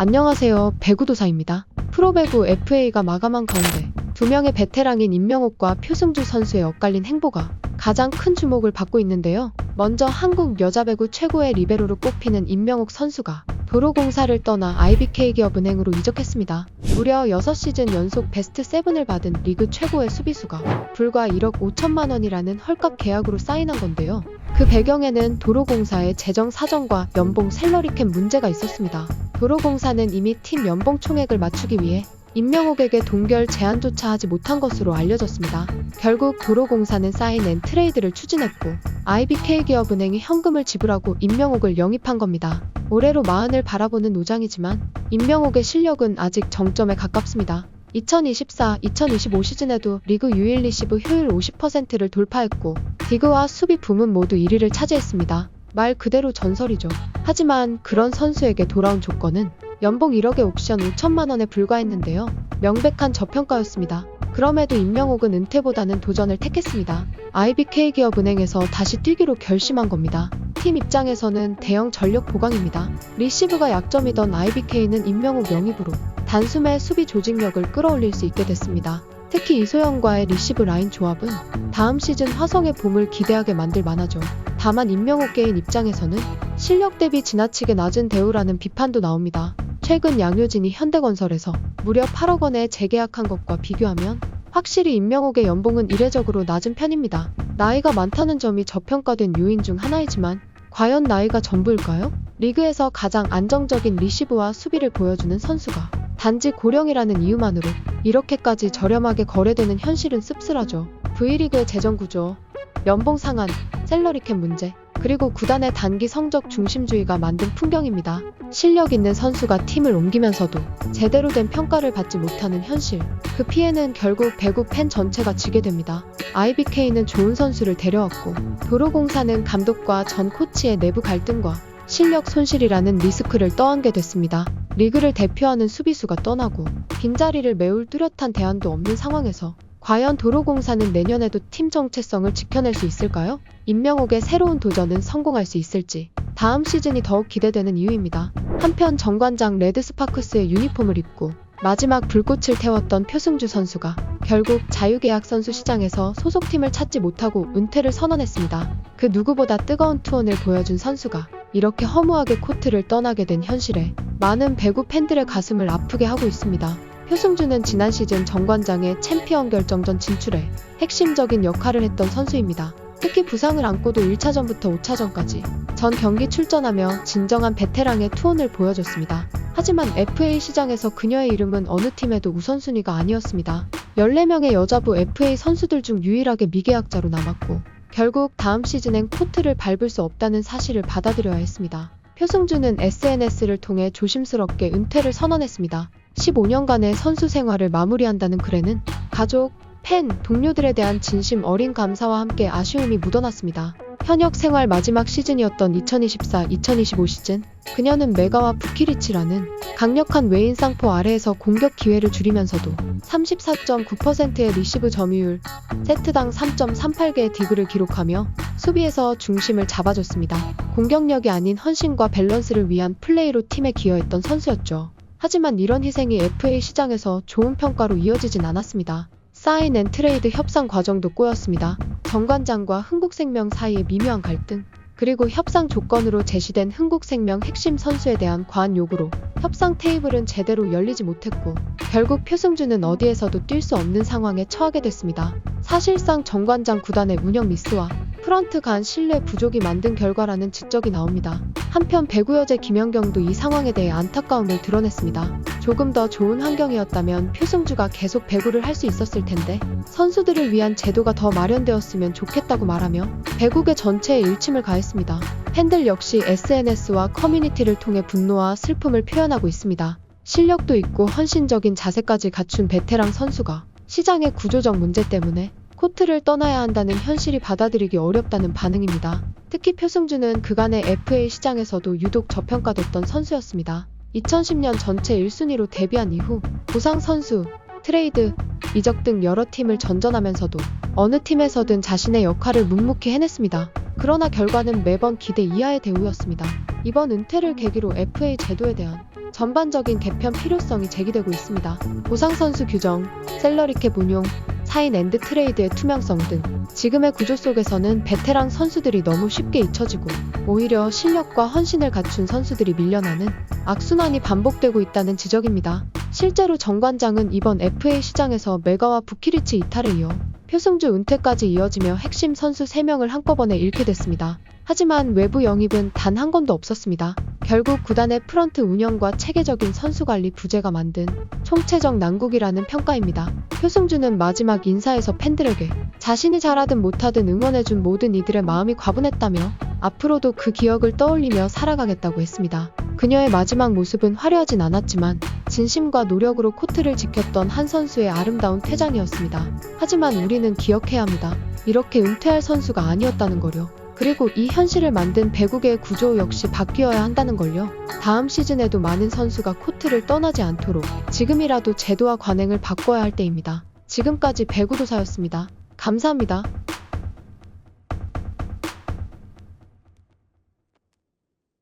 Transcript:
안녕하세요. 배구도사입니다. 프로배구 FA가 마감한 가운데 두 명의 베테랑인 임명옥과 표승주 선수의 엇갈린 행보가 가장 큰 주목을 받고 있는데요. 먼저 한국 여자배구 최고의 리베로로 꼽히는 임명옥 선수가 도로공사를 떠나 IBK기업은행으로 이적했습니다. 무려 6시즌 연속 베스트 7을 받은 리그 최고의 수비수가 불과 1억 5천만 원이라는 헐값 계약으로 사인한 건데요. 그 배경에는 도로공사의 재정 사정과 연봉 샐러리캡 문제가 있었습니다. 도로공사는 이미 팀 연봉 총액을 맞추기 위해 임명옥에게 동결 제안조차 하지 못한 것으로 알려졌습니다. 결국 도로공사는 사인 앤 트레이드를 추진했고 IBK기업은행이 현금을 지불하고 임명옥을 영입한 겁니다. 올해로 마흔을 바라보는 노장이지만 임명옥의 실력은 아직 정점에 가깝습니다. 2024-2025 시즌에도 리그 유일 리시브 효율 50%를 돌파했고 디그와 수비 부문 모두 1위를 차지했습니다. 말 그대로 전설이죠. 하지만 그런 선수에게 돌아온 조건은 연봉 1억에 옵션 5천만 원에 불과했는데요. 명백한 저평가였습니다. 그럼에도 임명옥은 은퇴보다는 도전을 택했습니다. IBK기업은행에서 다시 뛰기로 결심한 겁니다. 팀 입장에서는 대형 전력 보강입니다. 리시브가 약점이던 IBK는 임명옥 영입으로 단숨에 수비 조직력을 끌어올릴 수 있게 됐습니다. 특히 이소영과의 리시브 라인 조합은 다음 시즌 화성의 봄을 기대하게 만들 만하죠. 다만 임명옥 개인 입장에서는 실력 대비 지나치게 낮은 대우라는 비판도 나옵니다. 최근 양효진이 현대건설에서 무려 8억 원에 재계약한 것과 비교하면 확실히 임명옥의 연봉은 이례적으로 낮은 편입니다. 나이가 많다는 점이 저평가된 요인 중 하나이지만 과연 나이가 전부일까요? 리그에서 가장 안정적인 리시브와 수비를 보여주는 선수가 단지 고령이라는 이유만으로 이렇게까지 저렴하게 거래되는 현실은 씁쓸하죠. V리그의 재정 구조, 연봉 상한, 샐러리캡 문제, 그리고 구단의 단기 성적 중심주의가 만든 풍경입니다. 실력 있는 선수가 팀을 옮기면서도 제대로 된 평가를 받지 못하는 현실. 그 피해는 결국 배구 팬 전체가 지게 됩니다. IBK는 좋은 선수를 데려왔고 도로공사는 감독과 전 코치의 내부 갈등과 실력 손실이라는 리스크를 떠안게 됐습니다. 리그를 대표하는 수비수가 떠나고 빈자리를 메울 뚜렷한 대안도 없는 상황에서 과연 도로공사는 내년에도 팀 정체성을 지켜낼 수 있을까요? 임명옥의 새로운 도전은 성공할 수 있을지 다음 시즌이 더욱 기대되는 이유입니다. 한편 정관장 레드스파크스의 유니폼을 입고 마지막 불꽃을 태웠던 표승주 선수가 결국 자유계약 선수 시장에서 소속팀을 찾지 못하고 은퇴를 선언했습니다. 그 누구보다 뜨거운 투혼을 보여준 선수가 이렇게 허무하게 코트를 떠나게 된 현실에 많은 배구 팬들의 가슴을 아프게 하고 있습니다. 표승주는 지난 시즌 정관장의 챔피언 결정전 진출에 핵심적인 역할을 했던 선수입니다. 특히 부상을 안고도 1차전부터 5차전까지 전 경기 출전하며 진정한 베테랑의 투혼을 보여줬습니다. 하지만 FA 시장에서 그녀의 이름은 어느 팀에도 우선순위가 아니었습니다. 14명의 여자부 FA 선수들 중 유일하게 미계약자로 남았고 결국 다음 시즌엔 코트를 밟을 수 없다는 사실을 받아들여야 했습니다. 표승주는 SNS를 통해 조심스럽게 은퇴를 선언했습니다. 15년간의 선수 생활을 마무리한다는 글에는 가족, 팬, 동료들에 대한 진심 어린 감사와 함께 아쉬움이 묻어났습니다. 현역 생활 마지막 시즌이었던 2024-2025 시즌, 그녀는 메가와 부키리치라는 강력한 외인 쌍포 아래에서 공격 기회를 줄이면서도 34.9%의 리시브 점유율, 세트당 3.38개의 디그를 기록하며 수비에서 중심을 잡아줬습니다. 공격력이 아닌 헌신과 밸런스를 위한 플레이로 팀에 기여했던 선수였죠. 하지만 이런 희생이 FA 시장에서 좋은 평가로 이어지진 않았습니다. 사인 앤 트레이드 협상 과정도 꼬였습니다. 정관장과 흥국생명 사이의 미묘한 갈등, 그리고 협상 조건으로 제시된 흥국생명 핵심 선수에 대한 과한 요구로 협상 테이블은 제대로 열리지 못했고 결국 표승주는 어디에서도 뛸 수 없는 상황에 처하게 됐습니다. 사실상 정관장 구단의 운영 미스와 프런트 간 신뢰 부족이 만든 결과라는 지적이 나옵니다. 한편 배구여제 김연경도 이 상황에 대해 안타까움을 드러냈습니다. 조금 더 좋은 환경이었다면 표승주가 계속 배구를 할 수 있었을 텐데 선수들을 위한 제도가 더 마련되었으면 좋겠다고 말하며 배구계 전체에 일침을 가했습니다. 팬들 역시 SNS와 커뮤니티를 통해 분노와 슬픔을 표현하고 있습니다. 실력도 있고 헌신적인 자세까지 갖춘 베테랑 선수가 시장의 구조적 문제 때문에 코트를 떠나야 한다는 현실이 받아들이기 어렵다는 반응입니다. 특히 표승주는 그간의 FA 시장에서도 유독 저평가됐던 선수였습니다. 2010년 전체 1순위로 데뷔한 이후 부상 선수, 트레이드, 이적 등 여러 팀을 전전하면서도 어느 팀에서든 자신의 역할을 묵묵히 해냈습니다. 그러나 결과는 매번 기대 이하의 대우였습니다. 이번 은퇴를 계기로 FA 제도에 대한 전반적인 개편 필요성이 제기되고 있습니다. 보상 선수 규정, 셀러리캡 운용, 사인 앤드 트레이드의 투명성 등 지금의 구조 속에서는 베테랑 선수들이 너무 쉽게 잊혀지고 오히려 실력과 헌신을 갖춘 선수들이 밀려나는 악순환이 반복되고 있다는 지적입니다. 실제로 정 관장은 이번 FA 시장에서 메가와 부키리치 이탈에 이어 표승주 은퇴까지 이어지며 핵심 선수 3명을 한꺼번에 잃게 됐습니다. 하지만 외부 영입은 단 한 건도 없었습니다. 결국 구단의 프런트 운영과 체계적인 선수 관리 부재가 만든 총체적 난국이라는 평가입니다. 표승주는 마지막 인사에서 팬들에게 자신이 잘하든 못하든 응원해준 모든 이들의 마음이 과분했다며 앞으로도 그 기억을 떠올리며 살아가겠다고 했습니다. 그녀의 마지막 모습은 화려하진 않았지만 진심과 노력으로 코트를 지켰던 한 선수의 아름다운 퇴장이었습니다. 하지만 우리는 기억해야 합니다. 이렇게 은퇴할 선수가 아니었다는 거요. 그리고 이 현실을 만든 배구계의 구조 역시 바뀌어야 한다는 걸요. 다음 시즌에도 많은 선수가 코트를 떠나지 않도록 지금이라도 제도와 관행을 바꿔야 할 때입니다. 지금까지 배구도사였습니다. 감사합니다.